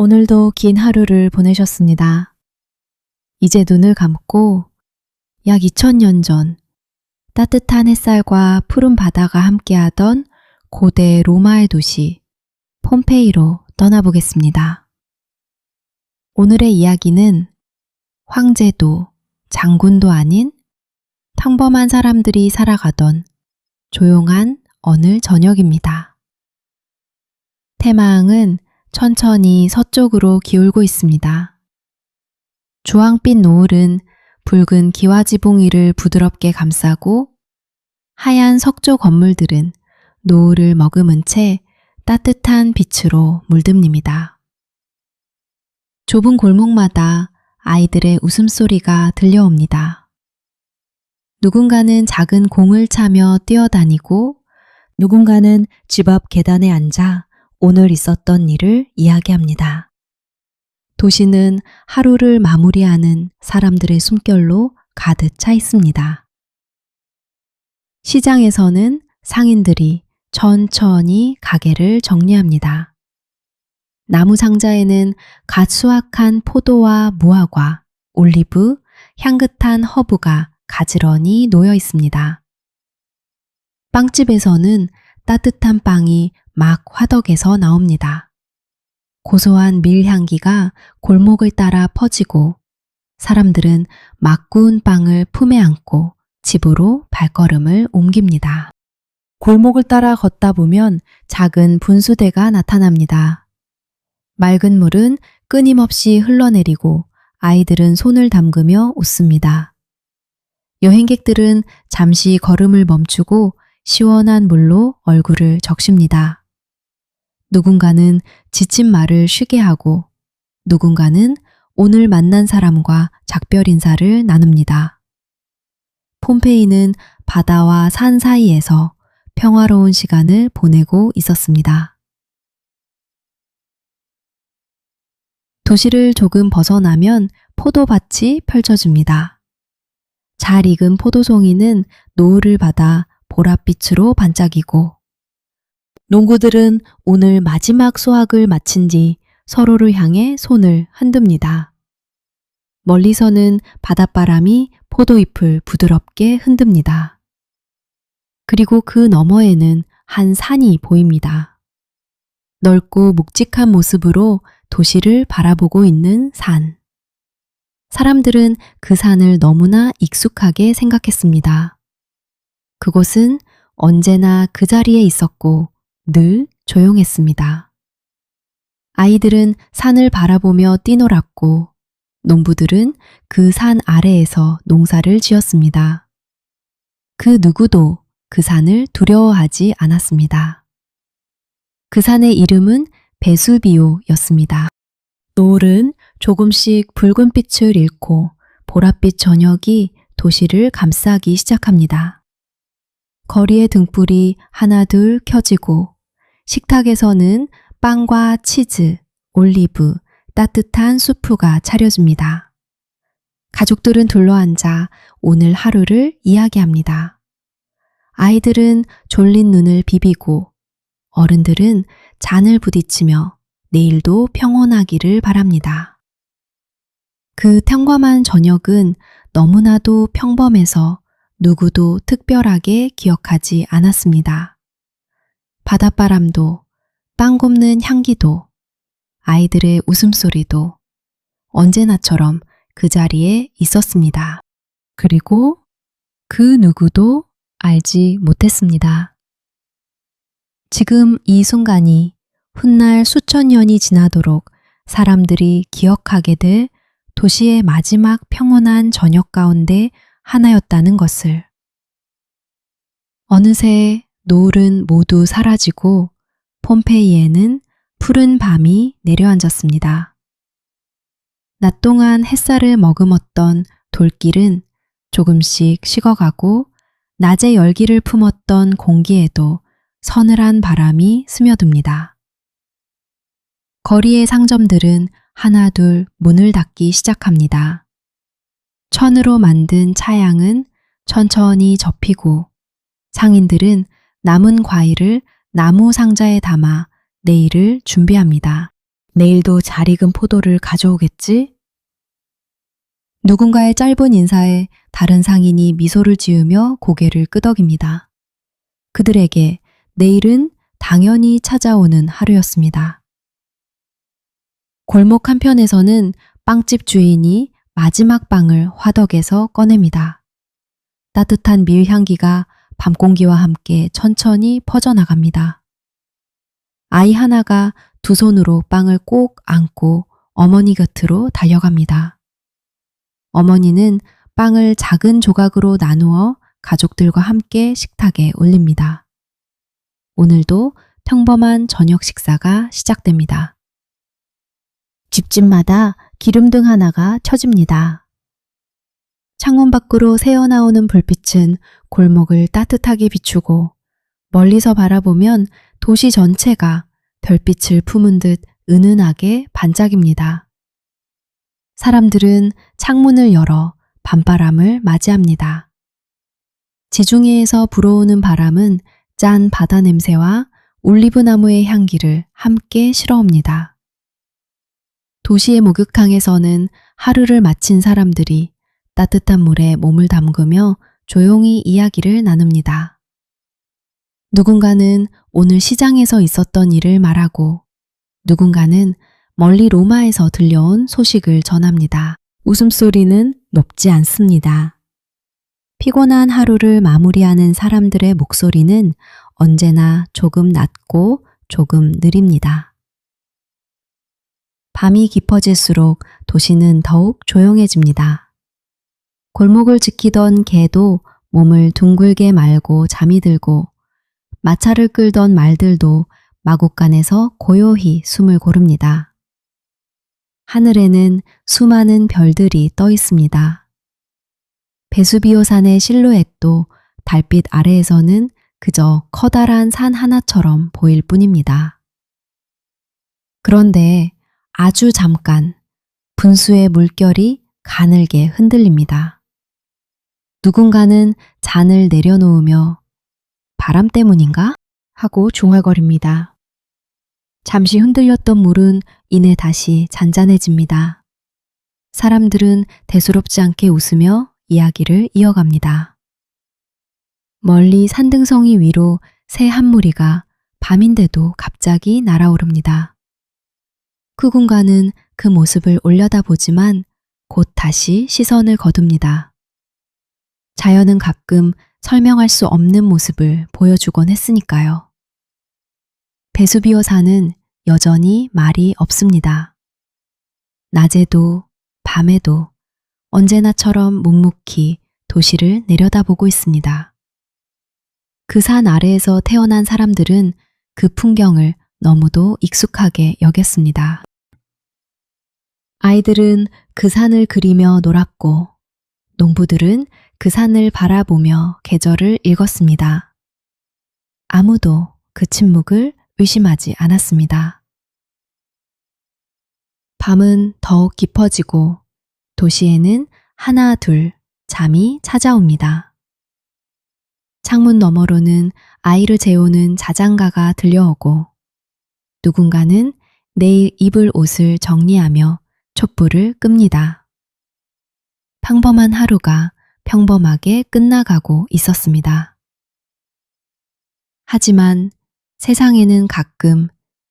오늘도 긴 하루를 보내셨습니다. 이제 눈을 감고 약 2000년 전 따뜻한 햇살과 푸른 바다가 함께하던 고대 로마의 도시 폼페이로 떠나보겠습니다. 오늘의 이야기는 황제도 장군도 아닌 평범한 사람들이 살아가던 조용한 어느 저녁입니다. 태마항은 천천히 서쪽으로 기울고 있습니다. 주황빛 노을은 붉은 기와지붕 위를 부드럽게 감싸고 하얀 석조 건물들은 노을을 머금은 채 따뜻한 빛으로 물듭니다. 좁은 골목마다 아이들의 웃음소리가 들려옵니다. 누군가는 작은 공을 차며 뛰어다니고 누군가는 집 앞 계단에 앉아 오늘 있었던 일을 이야기합니다. 도시는 하루를 마무리하는 사람들의 숨결로 가득 차 있습니다. 시장에서는 상인들이 천천히 가게를 정리합니다. 나무 상자에는 갓 수확한 포도와 무화과, 올리브, 향긋한 허브가 가지런히 놓여 있습니다. 빵집에서는 따뜻한 빵이 막 화덕에서 나옵니다. 고소한 밀 향기가 골목을 따라 퍼지고 사람들은 막 구운 빵을 품에 안고 집으로 발걸음을 옮깁니다. 골목을 따라 걷다 보면 작은 분수대가 나타납니다. 맑은 물은 끊임없이 흘러내리고 아이들은 손을 담그며 웃습니다. 여행객들은 잠시 걸음을 멈추고 시원한 물로 얼굴을 적십니다. 누군가는 지친 말을 쉬게 하고 누군가는 오늘 만난 사람과 작별 인사를 나눕니다. 폼페이는 바다와 산 사이에서 평화로운 시간을 보내고 있었습니다. 도시를 조금 벗어나면 포도밭이 펼쳐집니다. 잘 익은 포도송이는 노을을 받아 보랏빛으로 반짝이고 농구들은 오늘 마지막 수확을 마친 뒤 서로를 향해 손을 흔듭니다. 멀리서는 바닷바람이 포도잎을 부드럽게 흔듭니다. 그리고 그 너머에는 한 산이 보입니다. 넓고 묵직한 모습으로 도시를 바라보고 있는 산. 사람들은 그 산을 너무나 익숙하게 생각했습니다. 그곳은 언제나 그 자리에 있었고 늘 조용했습니다. 아이들은 산을 바라보며 뛰놀았고 농부들은 그 산 아래에서 농사를 지었습니다. 그 누구도 그 산을 두려워하지 않았습니다. 그 산의 이름은 베수비오였습니다. 노을은 조금씩 붉은 빛을 잃고 보랏빛 저녁이 도시를 감싸기 시작합니다. 거리의 등불이 하나둘 켜지고 식탁에서는 빵과 치즈, 올리브, 따뜻한 수프가 차려집니다. 가족들은 둘러앉아 오늘 하루를 이야기합니다. 아이들은 졸린 눈을 비비고 어른들은 잔을 부딪히며 내일도 평온하기를 바랍니다. 그 평범한 저녁은 너무나도 평범해서 누구도 특별하게 기억하지 않았습니다. 바닷바람도, 빵 굽는 향기도, 아이들의 웃음소리도 언제나처럼 그 자리에 있었습니다. 그리고 그 누구도 알지 못했습니다. 지금 이 순간이 훗날 수천 년이 지나도록 사람들이 기억하게 될 도시의 마지막 평온한 저녁 가운데 하나였다는 것을. 어느새 노을은 모두 사라지고 폼페이에는 푸른 밤이 내려앉았습니다. 낮 동안 햇살을 머금었던 돌길은 조금씩 식어가고 낮의 열기를 품었던 공기에도 서늘한 바람이 스며듭니다. 거리의 상점들은 하나둘 문을 닫기 시작합니다. 천으로 만든 차양은 천천히 접히고 상인들은 남은 과일을 나무 상자에 담아 내일을 준비합니다. 내일도 잘 익은 포도를 가져오겠지? 누군가의 짧은 인사에 다른 상인이 미소를 지으며 고개를 끄덕입니다. 그들에게 내일은 당연히 찾아오는 하루였습니다. 골목 한편에서는 빵집 주인이 마지막 빵을 화덕에서 꺼냅니다. 따뜻한 밀 향기가 밤 공기와 함께 천천히 퍼져나갑니다. 아이 하나가 두 손으로 빵을 꼭 안고 어머니 곁으로 달려갑니다. 어머니는 빵을 작은 조각으로 나누어 가족들과 함께 식탁에 올립니다. 오늘도 평범한 저녁 식사가 시작됩니다. 집집마다 기름등 하나가 켜집니다. 창문 밖으로 새어나오는 불빛은 골목을 따뜻하게 비추고 멀리서 바라보면 도시 전체가 별빛을 품은 듯 은은하게 반짝입니다. 사람들은 창문을 열어 밤바람을 맞이합니다. 지중해에서 불어오는 바람은 짠 바다 냄새와 올리브나무의 향기를 함께 실어옵니다. 도시의 목욕탕에서는 하루를 마친 사람들이 따뜻한 물에 몸을 담그며 조용히 이야기를 나눕니다. 누군가는 오늘 시장에서 있었던 일을 말하고 누군가는 멀리 로마에서 들려온 소식을 전합니다. 웃음소리는 높지 않습니다. 피곤한 하루를 마무리하는 사람들의 목소리는 언제나 조금 낮고 조금 느립니다. 밤이 깊어질수록 도시는 더욱 조용해집니다. 골목을 지키던 개도 몸을 둥글게 말고 잠이 들고 마차를 끌던 말들도 마곡간에서 고요히 숨을 고릅니다. 하늘에는 수많은 별들이 떠 있습니다. 베수비오 산의 실루엣도 달빛 아래에서는 그저 커다란 산 하나처럼 보일 뿐입니다. 그런데 아주 잠깐 분수의 물결이 가늘게 흔들립니다. 누군가는 잔을 내려놓으며 바람 때문인가? 하고 중얼거립니다. 잠시 흔들렸던 물은 이내 다시 잔잔해집니다. 사람들은 대수롭지 않게 웃으며 이야기를 이어갑니다. 멀리 산등성이 위로 새 한 무리가 밤인데도 갑자기 날아오릅니다. 누군가는 그 모습을 올려다보지만 곧 다시 시선을 거둡니다. 자연은 가끔 설명할 수 없는 모습을 보여주곤 했으니까요. 베수비오 산은 여전히 말이 없습니다. 낮에도 밤에도 언제나처럼 묵묵히 도시를 내려다보고 있습니다. 그 산 아래에서 태어난 사람들은 그 풍경을 너무도 익숙하게 여겼습니다. 아이들은 그 산을 그리며 놀았고 농부들은 그 산을 바라보며 계절을 읽었습니다. 아무도 그 침묵을 의심하지 않았습니다. 밤은 더욱 깊어지고 도시에는 하나 둘 잠이 찾아옵니다. 창문 너머로는 아이를 재우는 자장가가 들려오고 누군가는 내일 입을 옷을 정리하며 촛불을 끕니다. 평범한 하루가 평범하게 끝나가고 있었습니다. 하지만 세상에는 가끔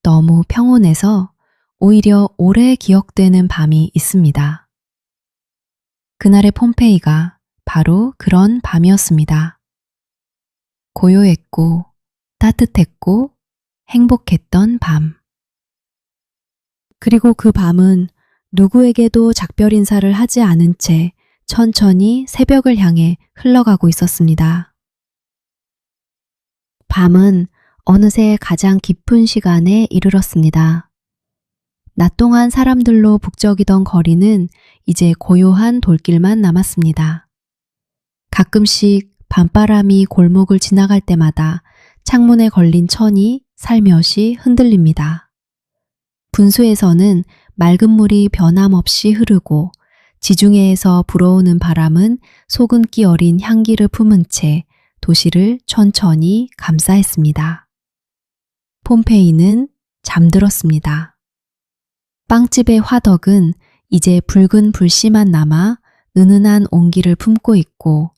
너무 평온해서 오히려 오래 기억되는 밤이 있습니다. 그날의 폼페이가 바로 그런 밤이었습니다. 고요했고 따뜻했고 행복했던 밤. 그리고 그 밤은 누구에게도 작별 인사를 하지 않은 채 천천히 새벽을 향해 흘러가고 있었습니다. 밤은 어느새 가장 깊은 시간에 이르렀습니다. 낮 동안 사람들로 북적이던 거리는 이제 고요한 돌길만 남았습니다. 가끔씩 밤바람이 골목을 지나갈 때마다 창문에 걸린 천이 살며시 흔들립니다. 분수에서는 맑은 물이 변함없이 흐르고 지중해에서 불어오는 바람은 소금기 어린 향기를 품은 채 도시를 천천히 감싸했습니다. 폼페이는 잠들었습니다. 빵집의 화덕은 이제 붉은 불씨만 남아 은은한 온기를 품고 있고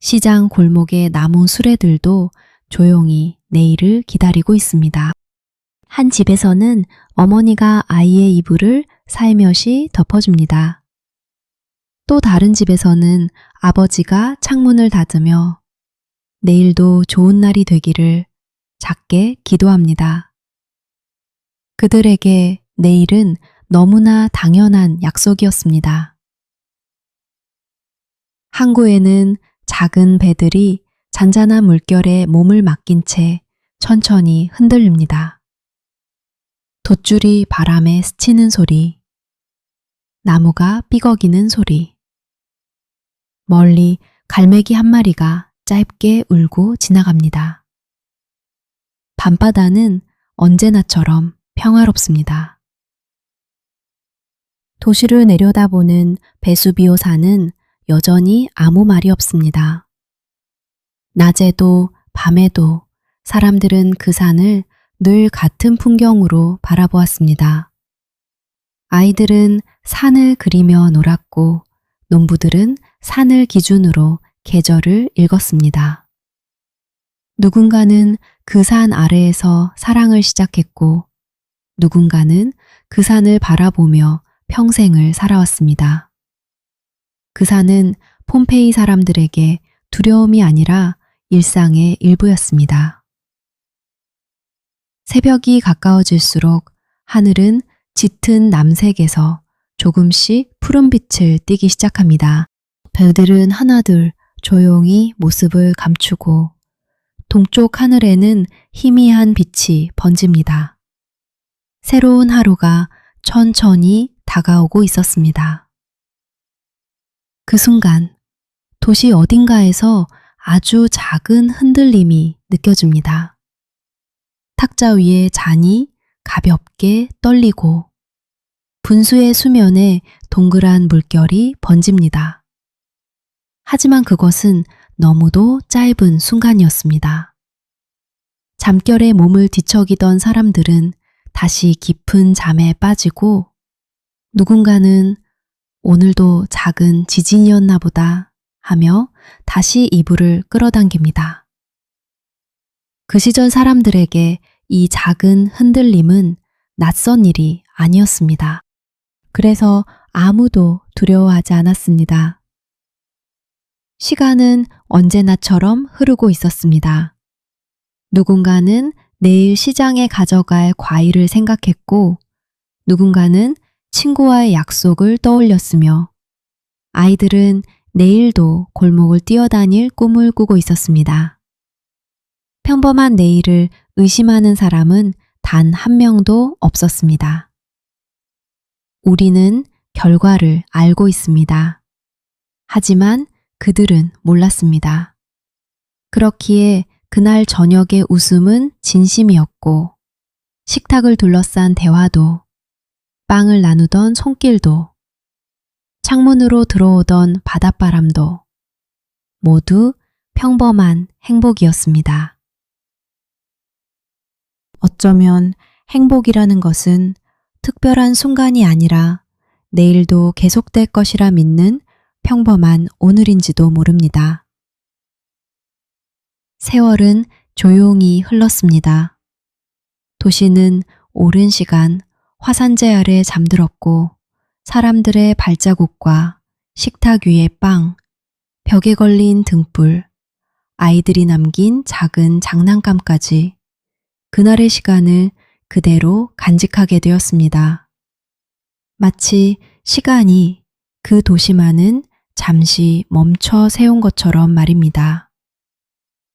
시장 골목의 나무 수레들도 조용히 내일을 기다리고 있습니다. 한 집에서는 어머니가 아이의 이불을 살며시 덮어줍니다. 또 다른 집에서는 아버지가 창문을 닫으며 내일도 좋은 날이 되기를 작게 기도합니다. 그들에게 내일은 너무나 당연한 약속이었습니다. 항구에는 작은 배들이 잔잔한 물결에 몸을 맡긴 채 천천히 흔들립니다. 돛줄이 바람에 스치는 소리, 나무가 삐걱이는 소리, 멀리 갈매기 한 마리가 짧게 울고 지나갑니다. 밤바다는 언제나처럼 평화롭습니다. 도시를 내려다보는 베수비오 산은 여전히 아무 말이 없습니다. 낮에도 밤에도 사람들은 그 산을 늘 같은 풍경으로 바라보았습니다. 아이들은 산을 그리며 놀았고 농부들은 산을 기준으로 계절을 읽었습니다. 누군가는 그 산 아래에서 사랑을 시작했고 누군가는 그 산을 바라보며 평생을 살아왔습니다. 그 산은 폼페이 사람들에게 두려움이 아니라 일상의 일부였습니다. 새벽이 가까워질수록 하늘은 짙은 남색에서 조금씩 푸른빛을 띠기 시작합니다. 별들은 하나둘 조용히 모습을 감추고 동쪽 하늘에는 희미한 빛이 번집니다. 새로운 하루가 천천히 다가오고 있었습니다. 그 순간 도시 어딘가에서 아주 작은 흔들림이 느껴집니다. 탁자 위에 잔이 가볍게 떨리고 분수의 수면에 동그란 물결이 번집니다. 하지만 그것은 너무도 짧은 순간이었습니다. 잠결에 몸을 뒤척이던 사람들은 다시 깊은 잠에 빠지고 누군가는 오늘도 작은 지진이었나 보다 하며 다시 이불을 끌어당깁니다. 그 시절 사람들에게 이 작은 흔들림은 낯선 일이 아니었습니다. 그래서 아무도 두려워하지 않았습니다. 시간은 언제나처럼 흐르고 있었습니다. 누군가는 내일 시장에 가져갈 과일을 생각했고 누군가는 친구와의 약속을 떠올렸으며 아이들은 내일도 골목을 뛰어다닐 꿈을 꾸고 있었습니다. 평범한 내일을 의심하는 사람은 단 한 명도 없었습니다. 우리는 결과를 알고 있습니다. 하지만 그들은 몰랐습니다. 그렇기에 그날 저녁의 웃음은 진심이었고 식탁을 둘러싼 대화도 빵을 나누던 손길도 창문으로 들어오던 바닷바람도 모두 평범한 행복이었습니다. 어쩌면 행복이라는 것은 특별한 순간이 아니라 내일도 계속될 것이라 믿는 평범한 오늘인지도 모릅니다. 세월은 조용히 흘렀습니다. 도시는 오랜 시간 화산재 아래 잠들었고 사람들의 발자국과 식탁 위의 빵, 벽에 걸린 등불, 아이들이 남긴 작은 장난감까지 그날의 시간을 그대로 간직하게 되었습니다. 마치 시간이 그 도시만은 잠시 멈춰 세운 것처럼 말입니다.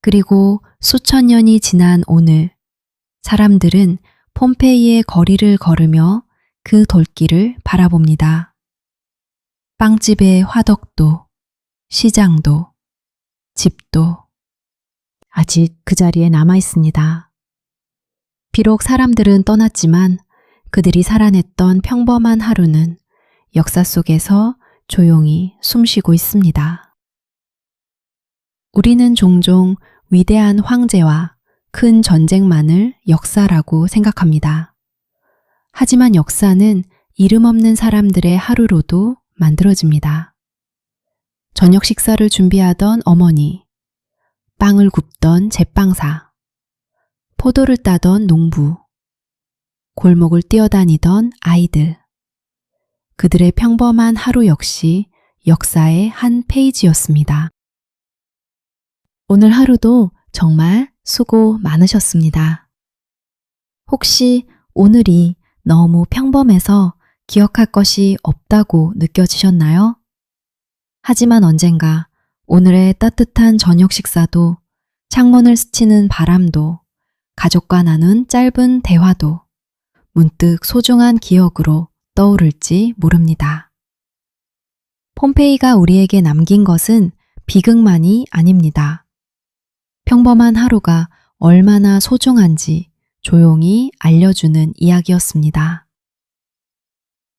그리고 수천 년이 지난 오늘, 사람들은 폼페이의 거리를 걸으며 그 돌길을 바라봅니다. 빵집의 화덕도, 시장도, 집도 아직 그 자리에 남아 있습니다. 비록 사람들은 떠났지만 그들이 살아냈던 평범한 하루는 역사 속에서 조용히 숨쉬고 있습니다. 우리는 종종 위대한 황제와 큰 전쟁만을 역사라고 생각합니다. 하지만 역사는 이름 없는 사람들의 하루로도 만들어집니다. 저녁 식사를 준비하던 어머니, 빵을 굽던 제빵사, 포도를 따던 농부, 골목을 뛰어다니던 아이들. 그들의 평범한 하루 역시 역사의 한 페이지였습니다. 오늘 하루도 정말 수고 많으셨습니다. 혹시 오늘이 너무 평범해서 기억할 것이 없다고 느껴지셨나요? 하지만 언젠가 오늘의 따뜻한 저녁 식사도, 창문을 스치는 바람도, 가족과 나눈 짧은 대화도 문득 소중한 기억으로 떠오를지 모릅니다. 폼페이가 우리에게 남긴 것은 비극만이 아닙니다. 평범한 하루가 얼마나 소중한지 조용히 알려주는 이야기였습니다.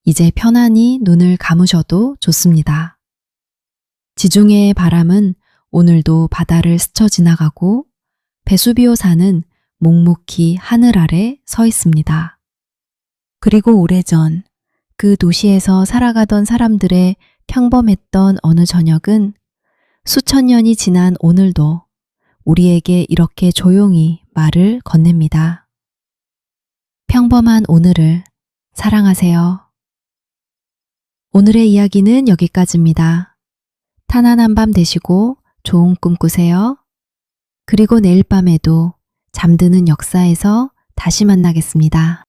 이제 편안히 눈을 감으셔도 좋습니다. 지중해의 바람은 오늘도 바다를 스쳐 지나가고 베수비오 산은 묵묵히 하늘 아래 서 있습니다. 그리고 오래전 그 도시에서 살아가던 사람들의 평범했던 어느 저녁은 수천 년이 지난 오늘도 우리에게 이렇게 조용히 말을 건넵니다. 평범한 오늘을 사랑하세요. 오늘의 이야기는 여기까지입니다. 편안한 밤 되시고 좋은 꿈 꾸세요. 그리고 내일 밤에도 잠드는 역사에서 다시 만나겠습니다.